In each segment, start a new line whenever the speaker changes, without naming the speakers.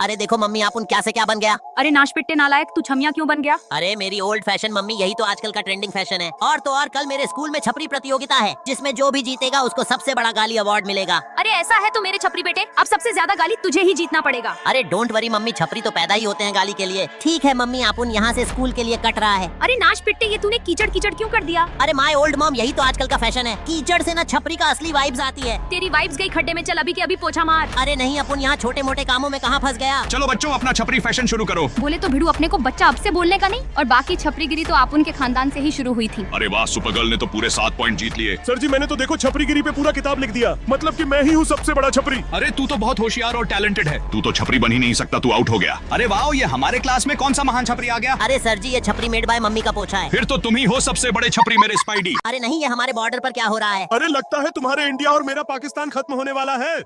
अरे देखो मम्मी आप उन क्या से क्या बन गया।
अरे नाश पिट्टे नालायक, तू छमिया क्यों बन गया?
अरे मेरी ओल्ड फैशन मम्मी, यही तो आजकल का ट्रेंडिंग फैशन है। और तो और कल मेरे स्कूल में छपरी प्रतियोगिता है जिसमें जो भी जीतेगा उसको सबसे बड़ा गाली अवार्ड मिलेगा।
अरे ऐसा है तो मेरे छपरी बेटे, अब सबसे ज्यादा गाली तुझे ही जीतना पड़ेगा।
अरे डोंट वरी मम्मी, छपरी तो पैदा ही होते हैं गाली के लिए। ठीक है मम्मी, आप उन यहाँ से स्कूल के लिए कट रहा है।
अरे नाश पिट्टे, ये तूने कीचड़ कीचड़ क्यों कर दिया?
अरे माय ओल्ड मॉम, यही तो आजकल का फैशन है। कीचड़ से ना छपरी का असली वाइब्स आती है।
तेरी वाइब्स गई खड्डे में, चल अभी के अभी पोछा मार।
अरे नहीं अपन यहाँ छोटे मोटे कामों में कहाँ फंस गया।
चलो बच्चों अपना छपरी फैशन शुरू करो।
बोले तो भिड़ू अपने को बच्चा अब से बोलने का नहीं, और बाकी छपरीगिरी तो आप उनके खानदान से ही शुरू हुई थी।
अरे वाह, सुपर गर्ल ने तो पूरे 7 पॉइंट जीत लिए।
सर जी मैंने तो देखो छपरीगिरी पे पूरा किताब लिख दिया, मतलब कि मैं ही हूँ सबसे बड़ा छपरी।
अरे तू तो बहुत होशियार और टैलेंटेड है, तू तो छपरी बन ही नहीं सकता, तू आउट हो गया। अरे वाह, ये हमारे क्लास में कौन सा महान छपरी आ गया?
अरे सर जी ये छपरी मेड बाय मम्मी का पोछा है।
फिर तो तुम ही हो सबसे बड़े छपरी मेरे स्पाइडी।
अरे नहीं, ये हमारे बॉर्डर पर क्या हो रहा है।
अरे लगता है तुम्हारे इंडिया और मेरा पाकिस्तान खत्म होने वाला है।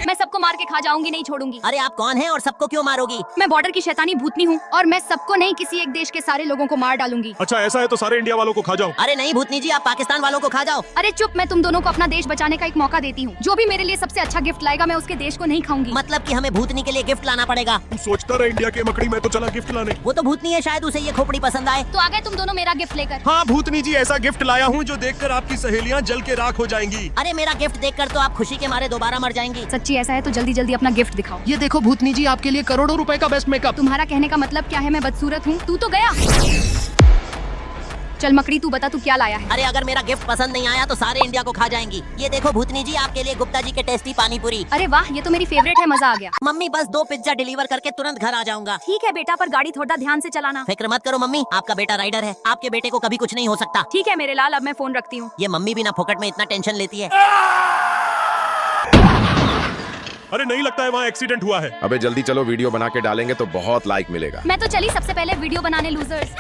मैं सबको मार के खा जाऊंगी, नहीं छोड़ूंगी।
अरे आप कौन हैं और सबको क्यों मारोगी।
मैं बॉर्डर की शैतानी भूतनी हूँ और मैं सबको नहीं किसी एक देश के सारे लोगों को मार डालूंगी।
अच्छा ऐसा है तो सारे इंडिया वालों को खा जाओ।
अरे नहीं भूतनी जी, आप पाकिस्तान वालों को खा जाओ।
अरे चुप, मैं तुम दोनों को अपना देश बचाने का एक मौका देती हूँ। जो भी मेरे लिए सबसे अच्छा गिफ्ट लाएगा मैं उसके देश को नहीं खाऊंगी।
मतलब कि हमें भूतनी के लिए गिफ्ट लाना पड़ेगा।
तू सोचता रहा इंडिया के मकड़ी, मैं तो चला गिफ्ट लाने।
वो तो भूतनी है, शायद उसे ये खोपड़ी पसंद आए।
तो आ गए तुम दोनों मेरा गिफ्ट लेकर।
हाँ भूतनी जी, ऐसा गिफ्ट लाया हूँ जो देखकर आपकी सहेलियाँ जल के राख हो जाएंगी।
अरे मेरा गिफ्ट देखकर तो आप खुशी के मारे दोबारा मर जाएंगी।
सच्ची ऐसा है तो जल्दी जल्दी अपना गिफ्ट दिखाओ।
ये देखो भूतनी जी, आपके लिए करोड़ों रुपए का बेस्ट मेकअप।
तुम्हारा कहने का मतलब क्या है? मैं बदसूरत हूँ? तू तो गया। चल मकड़ी, तू बता तू क्या लाया है?
अरे अगर मेरा गिफ्ट पसंद नहीं आया तो सारे इंडिया को खा जाएंगी। ये देखो भूतनी जी, आपके लिए गुप्ता जी के टेस्टी पानी पूरी।
अरे वाह, ये तो मेरी फेवरेट है, मजा आ गया।
मम्मी बस 2 पिज्जा डिलीवर करके तुरंत घर आ जाऊंगा।
ठीक है बेटा, पर गाड़ी थोड़ा ध्यान से चलाना।
फिक्र मत करो मम्मी, आपका बेटा राइडर है, आपके बेटे को कभी कुछ नहीं हो सकता।
ठीक है मेरे लाल, अब मैं फोन रखती हूँ।
ये मम्मी भी ना फोकट में इतना टेंशन लेती है।
अरे नहीं लगता है वहाँ एक्सीडेंट हुआ है।
अबे जल्दी चलो, वीडियो बना के डालेंगे तो बहुत लाइक मिलेगा।
मैं तो चली सबसे पहले वीडियो बनाने, लूजर्स।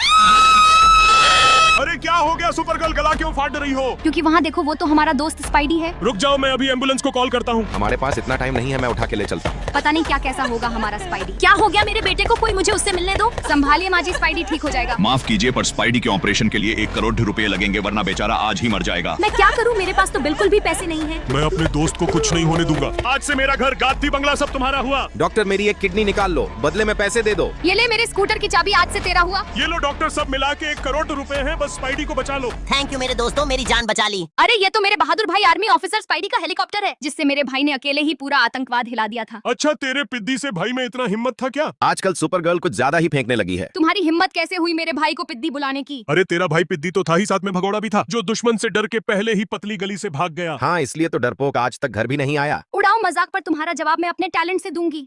अरे क्या हो गया सुपर गर्ल, गला क्यों फाड़ रही हो?
क्योंकि वहाँ देखो, वो तो हमारा दोस्त स्पाइडी है।
रुक जाओ, मैं अभी एम्बुलेंस को कॉल करता हूँ।
हमारे पास इतना टाइम नहीं है, मैं उठा के ले चलता हूँ।
पता नहीं क्या कैसा होगा हमारा स्पाइडी। क्या हो गया मेरे बेटे को? कोई मुझे उससे मिलने दो। संभालिए माजी, स्पाइडी ठीक हो जाएगा।
माफ कीजिए पर स्पाइडी के ऑपरेशन के लिए 1 करोड़ रुपए लगेंगे, वरना बेचारा आज ही मर जाएगा।
मैं क्या करूँ, मेरे पास तो बिल्कुल भी पैसे नहीं है।
मैं अपने दोस्त को कुछ नहीं होने दूंगा। आज से मेरा घर, गादी बंगला सब तुम्हारा हुआ।
डॉक्टर मेरी एक किडनी निकाल लो, बदले में पैसे दे दो।
ये ले मेरे स्कूटर की चाबी, आज से तेरा हुआ।
ये लो डॉक्टर, सब मिला के 1 करोड़ रुपए हैं, बस स्पाइडी को बचा लो।
थैंक यू मेरे दोस्तों, मेरी जान बचा ली।
अरे ये तो मेरे बहादुर भाई आर्मी ऑफिसर स्पाइडी का हेलीकॉप्टर है, जिससे मेरे भाई ने अकेले ही पूरा आतंकवाद हिला दिया था।
अच्छा तेरे पिद्दी से भाई में इतना हिम्मत था क्या?
आजकल सुपर गर्ल कुछ ज्यादा ही फेंकने लगी है।
तुम्हारी हिम्मत कैसे हुई मेरे भाई को पिद्दी बुलाने की?
अरे तेरा भाई पिद्दी तो था ही, साथ में भगोड़ा भी था, जो दुश्मन से डर के पहले ही पतली गली से भाग गया।
हाँ इसलिए तो डरपोक आज तक घर भी नहीं आया।
उड़ाओ मजाक, पर तुम्हारा जवाब मैं अपने टैलेंट से दूंगी।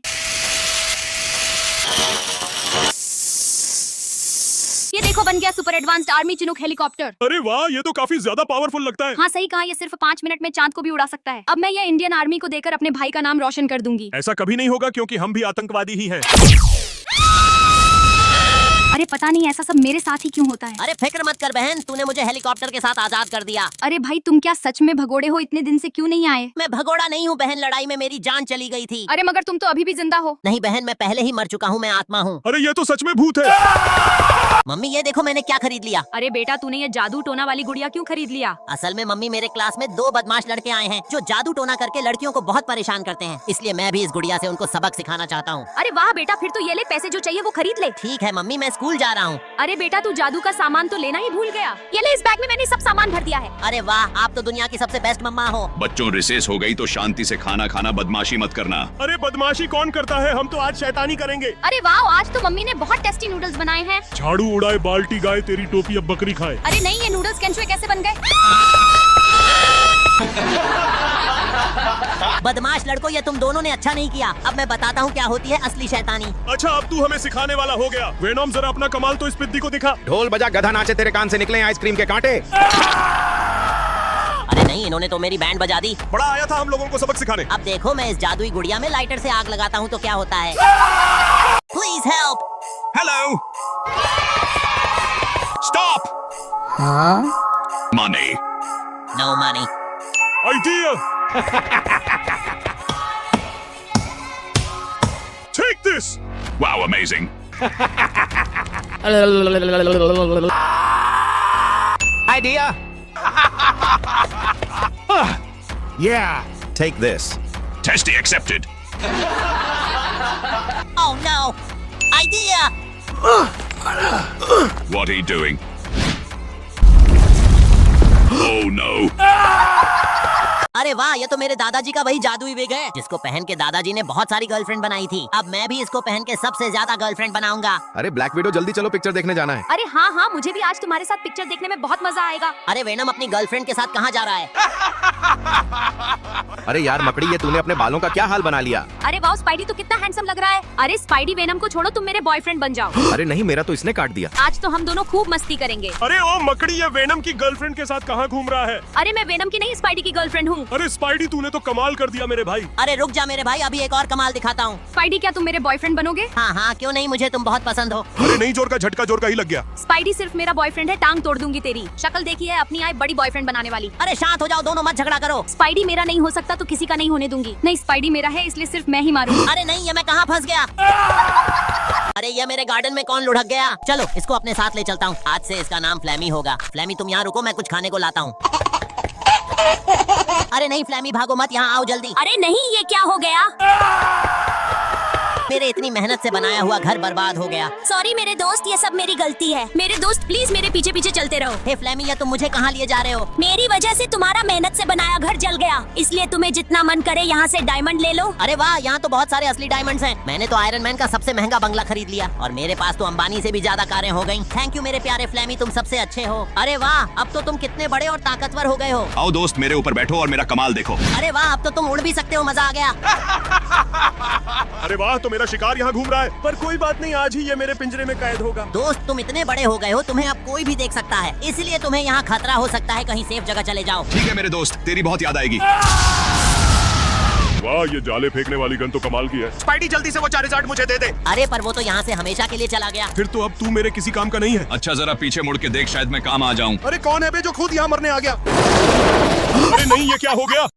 ये देखो, बन गया super advanced army Chinook helicopter.
अरे वाह, ये तो काफी ज्यादा पावरफुल लगता है।
हाँ सही कहा, ये सिर्फ 5 मिनट में चांद को भी उड़ा सकता है। अब मैं ये इंडियन आर्मी को देकर अपने भाई का नाम रोशन कर दूंगी।
ऐसा कभी नहीं होगा क्योंकि हम भी आतंकवादी ही हैं।
अरे पता नहीं ऐसा सब मेरे साथ ही क्यों होता है।
अरे फिक्र मत कर बहन, तूने मुझे हेलीकॉप्टर के साथ आजाद कर दिया।
अरे भाई तुम क्या सच में भगोड़े हो? इतने दिन से क्यों नहीं आए?
मैं भगोड़ा नहीं हूँ बहन, लड़ाई में मेरी जान चली गई थी।
अरे मगर तुम तो अभी भी जिंदा हो।
नहीं बहन, मैं पहले ही मर चुका हूँ, मैं आत्मा हूँ।
अरे ये तो सच में भूत है।
मम्मी ये देखो मैंने क्या खरीद लिया।
अरे बेटा, तूने ये जादू टोना वाली गुड़िया क्यों खरीद लिया?
असल में मम्मी मेरे क्लास में 2 बदमाश लड़के आए हैं जो जादू टोना करके लड़कियों को बहुत परेशान करते हैं, इसलिए मैं भी इस गुड़िया से उनको सबक सिखाना चाहता हूँ।
अरे वाह बेटा, फिर तो ये ले, पैसे जो चाहिए वो खरीद ले।
ठीक है मम्मी, मैं स्कूल जा रहा हूँ।
अरे बेटा, तू जादू का सामान तो लेना ही भूल गया। ये ले, इस बैग में मैंने सब सामान भर दिया है।
अरे वाह, आप तो दुनिया की सबसे बेस्ट मम्मा हो।
बच्चों रिसेस हो गई तो शांति से खाना खाना, बदमाशी मत करना।
अरे बदमाशी कौन करता है, हम तो आज शैतानी करेंगे।
अरे वाह, आज तो मम्मी ने बहुत टेस्टी नूडल्स बनाए हैं।
झाड़ू उड़ाए बाल्टी गाय, तेरी टोपी अब बकरी खाए।
अरे नहीं, ये नूडल्स केंचुए कैसे बन गए?
बदमाश लड़कों, ये तुम दोनों ने अच्छा नहीं किया। अब मैं बताता हूँ क्या होती है असली शैतानी।
अच्छा अब तू हमें सिखाने वाला हो गया। वेनोम जरा अपना कमाल तो इस पिद्दी को दिखा।
ढोल बजा गधा नाचे, तेरे कान से निकले आइसक्रीम के कांटे।
अरे नहीं, इन्होंने तो मेरी बैंड बजा दी।
बड़ा आया था हम लोगों को सबक सिखाने।
अब देखो मैं इस जादुई गुड़िया में लाइटर से आग लगाता हूँ तो क्या होता है। Please help.
Hello, stop. Money.
No money.
Idea. Take this.
Wow, amazing.
Idea. Yeah. Take this.
Testy accepted.
Oh no! Idea!
What are you doing? Oh no!
अरे वाह, ये तो मेरे दादाजी का वही जादुई विग है जिसको पहन के दादाजी ने बहुत सारी गर्लफ्रेंड बनाई थी। अब मैं भी इसको पहन के सबसे ज्यादा गर्लफ्रेंड बनाऊंगा।
अरे ब्लैक विडो जल्दी चलो, पिक्चर देखने जाना है।
अरे हाँ हाँ, मुझे भी आज तुम्हारे साथ पिक्चर देखने में बहुत मजा आएगा।
अरे वेनम अपनी गर्लफ्रेंड के साथ कहाँ जा रहा है?
अरे यार मकड़ी, ये तूने अपने बालों का क्या हाल बना लिया?
अरे वाह, स्पाइडी तो कितना हैंडसम लग रहा है। अरे स्पाइडी, वेनम को छोड़ो, तुम मेरे बॉयफ्रेंड बन जाओ।
अरे नहीं, मेरा तो इसने काट दिया।
आज तो हम दोनों खूब मस्ती करेंगे।
अरे ओ मकड़ी, ये वेनम की गर्लफ्रेंड के साथ कहाँ घूम रहा है?
अरे मैं वेनम की नहीं, स्पाइडी की गर्लफ्रेंड हूँ।
अरे स्पाइडी, तूने तो कमाल कर दिया मेरे भाई।
अरे रुक जा मेरे भाई, अभी एक और कमाल दिखाता हूँ।
स्पाइडी, क्या तुम मेरे बॉयफ्रेंड बनोगे?
हाँ हाँ, क्यों नहीं, मुझे तुम बहुत पसंद हो।
अरे नहीं, जोर का झटका जोर का ही लग गया।
स्पाइडी सिर्फ मेरा बॉयफ्रेंड है, टांग तोड़ दूंगी तेरी। शक्ल देखी है अपनी, आई बड़ी बॉयफ्रेंड बनाने वाली।
अरे शांत हो जाओ, दोनों मत झगड़ा करो।
स्पाइडी मेरा नहीं हो सकता तो किसी का नहीं होने दूंगी। नहीं, स्पाइडी मेरा है, इसलिए सिर्फ मैं ही मारूंगी।
अरे नहीं, ये मैं कहाँ फंस गया? अरे ये मेरे गार्डन में कौन लुढ़क गया? चलो इसको अपने साथ ले चलता हूँ। आज से इसका नाम फ्लैमी होगा। फ्लैमी तुम यहाँ रुको, मैं कुछ खाने को लाता हूँ। अरे नहीं फ्लैमी, भागो मत, यहाँ आओ जल्दी।
अरे नहीं, ये क्या हो गया?
मेरे इतनी मेहनत से बनाया हुआ घर बर्बाद हो गया।
सॉरी मेरे दोस्त, ये सब मेरी गलती है। मेरे दोस्त प्लीज मेरे पीछे पीछे चलते रहो।
हे फ्लैमी, ये तुम मुझे कहाँ लिए जा रहे हो?
मेरी वजह से तुम्हारा मेहनत से बनाया घर जल गया, इसलिए तुम्हें जितना मन करे यहाँ से डायमंड ले लो।
अरे वाह, यहाँ तो बहुत सारे असली डायमंड्स हैं। मैंने तो आयरन मैन का सबसे महंगा बंगला खरीद लिया और मेरे पास तो अंबानी से भी ज्यादा कारें हो गईं। थैंक यू मेरे प्यारे फ्लैमी, तुम सबसे अच्छे हो। अरे वाह, अब तो तुम कितने बड़े और ताकतवर हो गए हो।
आओ दोस्त, मेरे ऊपर बैठो और मेरा कमाल देखो।
अरे वाह, अब तो तुम उड़ भी सकते हो, मजा आ गया।
अरे वाह, तो मेरा शिकार यहाँ घूम रहा है। पर कोई बात नहीं, आज ही ये मेरे पिंजरे में कैद होगा।
दोस्त तुम इतने बड़े हो गए हो, तुम्हें अब कोई भी देख सकता है, इसलिए तुम्हें यहाँ खतरा हो सकता है, कहीं सेफ जगह चले जाओ।
ठीक है मेरे दोस्त, तेरी बहुत याद आएगी।
वाह, ये जाले फेंकने वाली गन तो कमाल की है।
स्पाइडी जल्दी से वो चार्जर मुझे दे दे।
अरे पर वो तो यहाँ से हमेशा के लिए चला गया।
फिर तो अब तू मेरे किसी काम का नहीं है।
अच्छा जरा पीछे मुड़ के देख, शायद मैं काम आ जाऊं।
अरे कौन है बे जो खुद यहाँ मरने आ गया? अरे नहीं, ये क्या हो गया?